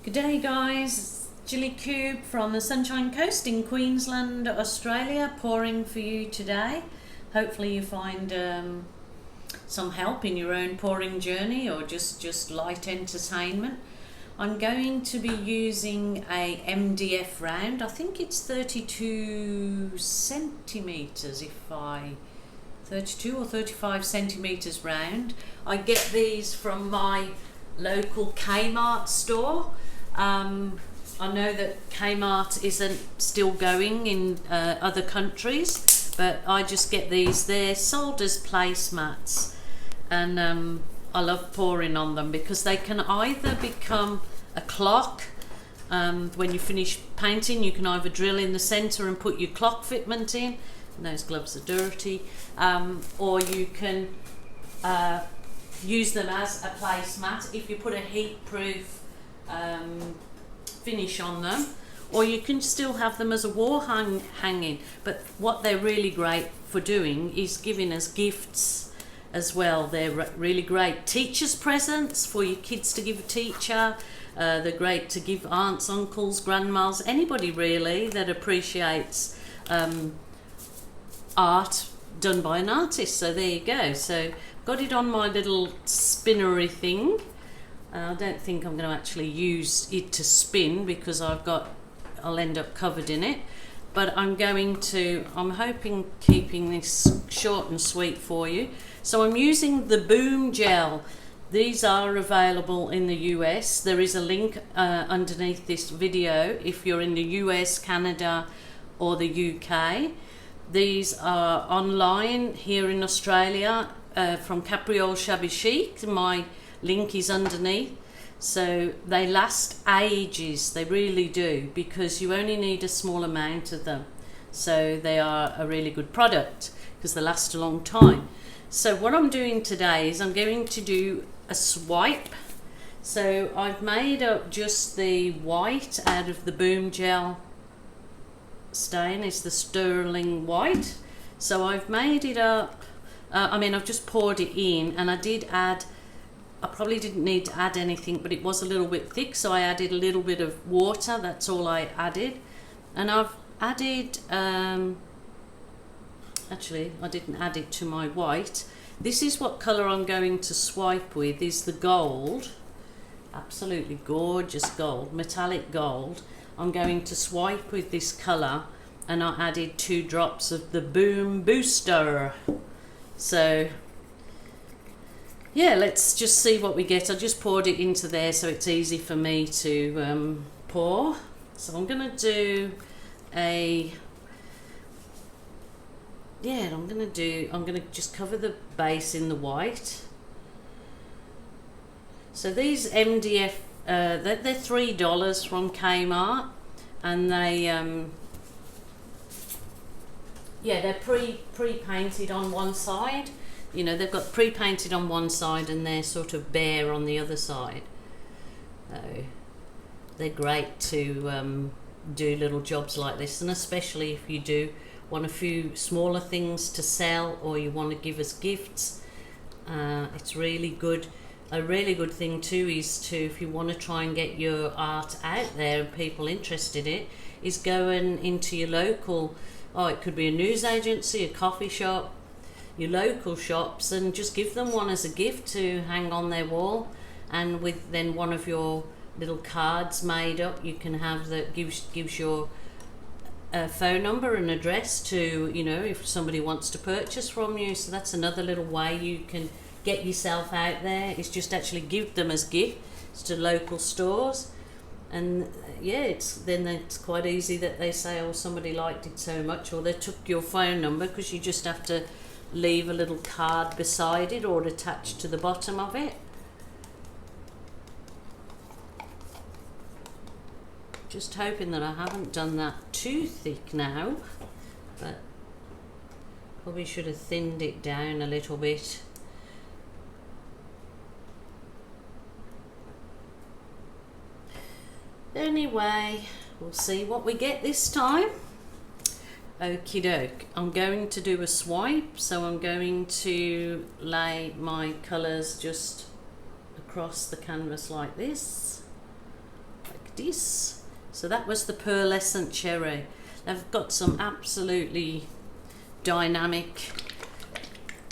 Good day guys, Jilly Cube from the Sunshine Coast in Queensland, Australia, pouring for you today. Hopefully you find some help in your own pouring journey or just light entertainment. I'm going to be using a MDF round. I think it's 32 centimetres 32 or 35 centimetres round. I get these from my local Kmart store. I know that Kmart isn't still going in other countries, but I just get these. They're sold as placemats, and I love pouring on them because they can either become a clock. When you finish painting, you can either drill in the centre and put your clock fitment in, and those gloves are dirty, or you can use them as a placemat if you put a heat-proof finish on them, or you can still have them as a wall hanging. But what they're really great for doing is giving us gifts as well. They're really great teachers' presents for your kids to give a teacher. They're great to give aunts, uncles, grandmas, anybody really that appreciates art done by an artist. So there you go. So got it on my little spinnery thing. I don't think I'm going to actually use it to spin because I'll end up covered in it, but I'm hoping keeping this short and sweet for you. So I'm using the Boom Gel. These are available in the US. There is a link underneath this video if you're in the US, Canada or the UK. These are online here in Australia from Capriole Shabby Chic. My link is underneath. So they last ages, they really do, because you only need a small amount of them. So they are a really good product because they last a long time. So what I'm doing today is I'm going to do a swipe. So I've made up just the white out of the Boom Gel stain. It's the sterling white. So I've made it up, I've just poured it in, and I probably didn't need to add anything, but it was a little bit thick, so I added a little bit of water. That's all I added. And I've added, actually I didn't add it to my white. This is what colour I'm going to swipe with, is the gold. Absolutely gorgeous gold, metallic gold. I'm going to swipe with this colour, and I added 2 drops of the Boom Booster. So yeah, let's just see what we get. I just poured it into there so it's easy for me to pour. So I'm going to do I'm going to just cover the base in the white. So these MDF, they're $3 from Kmart, and they're pre-painted on one side. You know, they've got pre-painted on one side and they're sort of bare on the other side. So they're great to do little jobs like this, and especially if you do want a few smaller things to sell or you want to give us gifts. It's really good. A really good thing too is if you want to try and get your art out there and people interested in it, is going into your local, it could be a news agency, a coffee shop, your local shops, and just give them one as a gift to hang on their wall. And with then one of your little cards made up, you can have that gives your phone number and address to, if somebody wants to purchase from you. So that's another little way you can get yourself out there, is just actually give them as gifts to local stores. And it's quite easy that they say, oh, somebody liked it so much, or they took your phone number, because you just have to leave a little card beside it or attached to the bottom of it. Just hoping that I haven't done that too thick now, but probably should have thinned it down a little bit. Anyway, we'll see what we get this time. Okie doke, I'm going to do a swipe, so I'm going to lay my colours just across the canvas like this. like this. So that was the pearlescent cherry. They've got some absolutely dynamic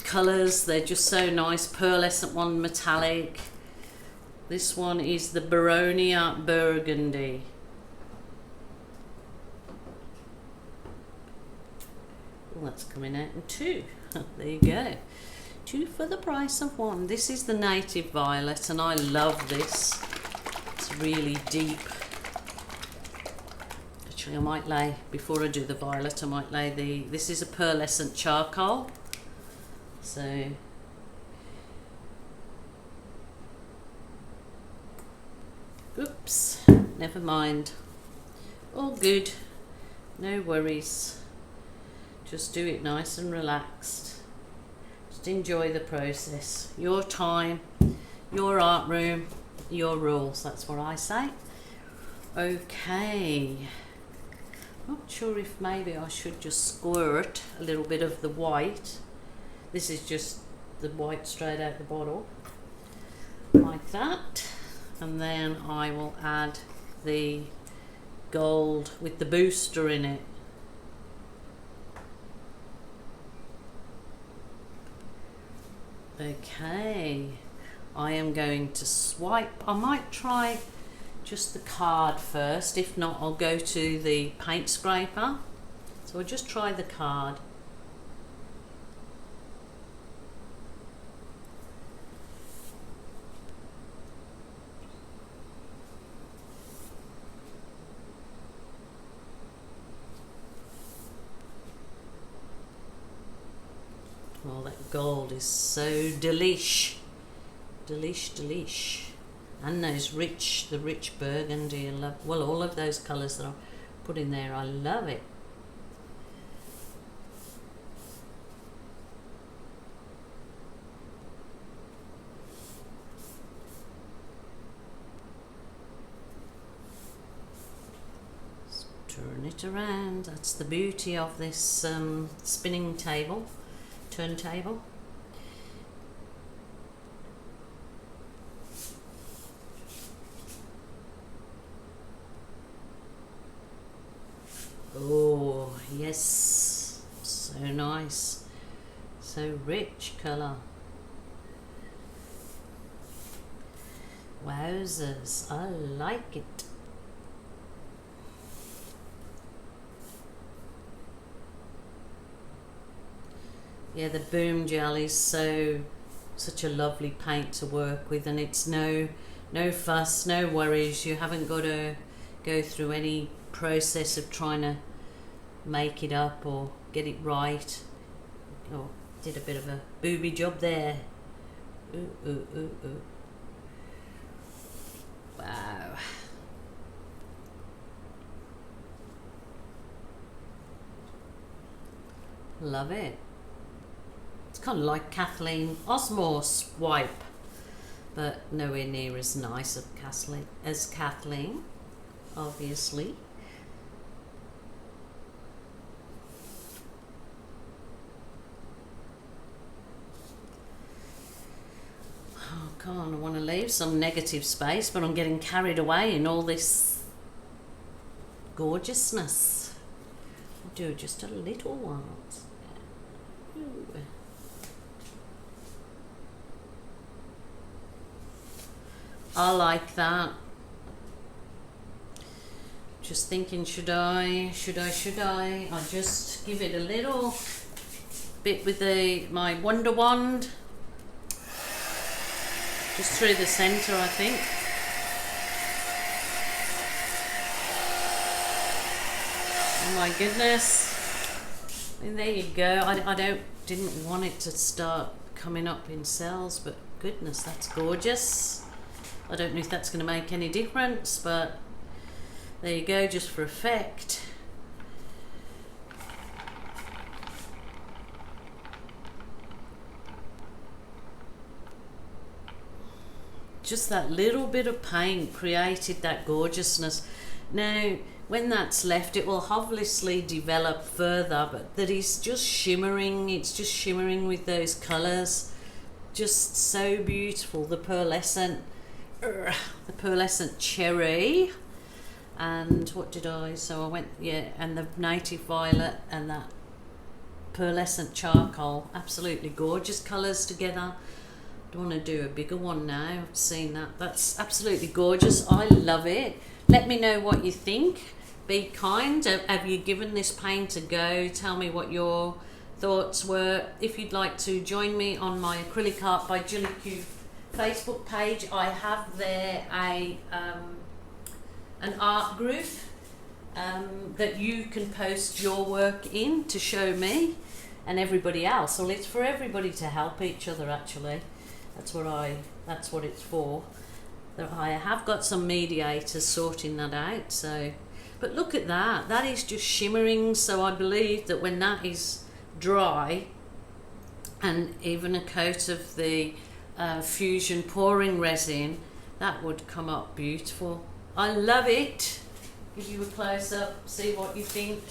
colours. They're just so nice. Pearlescent one, metallic. This one is the Baronia Burgundy. Well, that's coming out in 2. There you go. 2 for the price of 1. This is the Native Violet, and I love this. It's really deep. Actually, I might lay, before I do the violet, I might lay this is a pearlescent charcoal. So, oops, never mind. All good, no worries. Just do it nice and relaxed. Just enjoy the process. Your time, your art room, your rules. That's what I say. Okay. Not sure if maybe I should just squirt a little bit of the white. This is just the white straight out the bottle. Like that. And then I will add the gold with the booster in it. Okay, I am going to swipe. I might try just the card first. If not, I'll go to the paint scraper. So I'll just try the card. Oh, that gold is so delish. Delish, delish. And those the rich burgundy. I love, well, all of those colours that I put in there, I love it. Let's turn it around. That's the beauty of this spinning table. Turntable. Oh yes, so nice, so rich colour. Wowzers, I like it. Yeah, the Boom Gel is such a lovely paint to work with, and it's no fuss, no worries. You haven't got to go through any process of trying to make it up or get it right. Oh, did a bit of a booby job there. Ooh, ooh, ooh, ooh. Wow. Love it. It's kind of like Kathleen Osmore's wipe, but nowhere near as nice as Kathleen, obviously. Oh God, I want to leave some negative space, but I'm getting carried away in all this gorgeousness. I'll do just a little one. Ooh. I like that. Just thinking, should I? I'll just give it a little bit with my Wonder Wand. Just through the centre, I think. Oh my goodness. And there you go. I didn't want it to start coming up in cells, but goodness, that's gorgeous. I don't know if that's going to make any difference, but there you go, just for effect. Just that little bit of paint created that gorgeousness. Now, when that's left, it will obviously develop further, but that is just shimmering. It's just shimmering with those colours. Just so beautiful. The pearlescent cherry. and what did I, so I went, yeah, and the native violet and that pearlescent charcoal, absolutely gorgeous colours together. Don't want to do a bigger one now. I've seen that. That's absolutely gorgeous. I love it. Let me know what you think. Be kind. Have you given this paint a go? Tell me what your thoughts were. If you'd like to join me on my Acrylic Art by Julie Q Facebook page, I have there an art group that you can post your work in to show me and everybody else. Well, it's for everybody to help each other, actually. That's what it's for. I have got some mediators sorting that out. So, but look at that. That is just shimmering. So I believe that when that is dry, and even a coat of the fusion pouring resin, that would come up beautiful. I love it. Give you a close up. See what you think.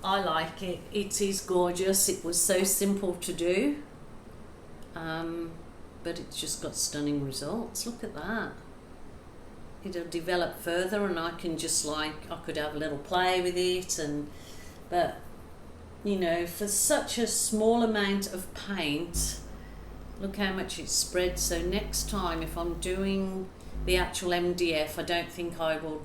I like it. It is gorgeous. It was so simple to do. But it's just got stunning results. Look at that. It'll develop further, and I can just I could have a little play with it, but you know, for such a small amount of paint, look how much it spreads. So next time, if I'm doing the actual MDF, I don't think I will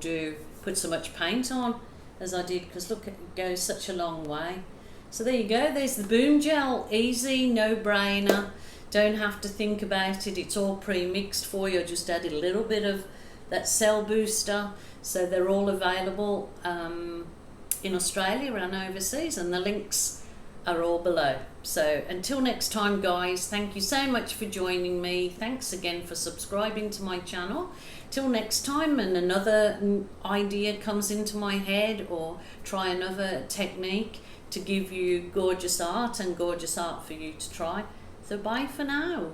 put so much paint on as I did, because look, it goes such a long way. So there you go. There's the Boom Gel. Easy, no brainer. Don't have to think about it. It's all pre-mixed for you. I just added a little bit of that cell booster. So they're all available in Australia and overseas, and the links are all below. So until next time, guys, thank you so much for joining me. Thanks again for subscribing to my channel. Till next time, and another idea comes into my head, or try another technique to give you gorgeous art and gorgeous art for you to try. So bye for now.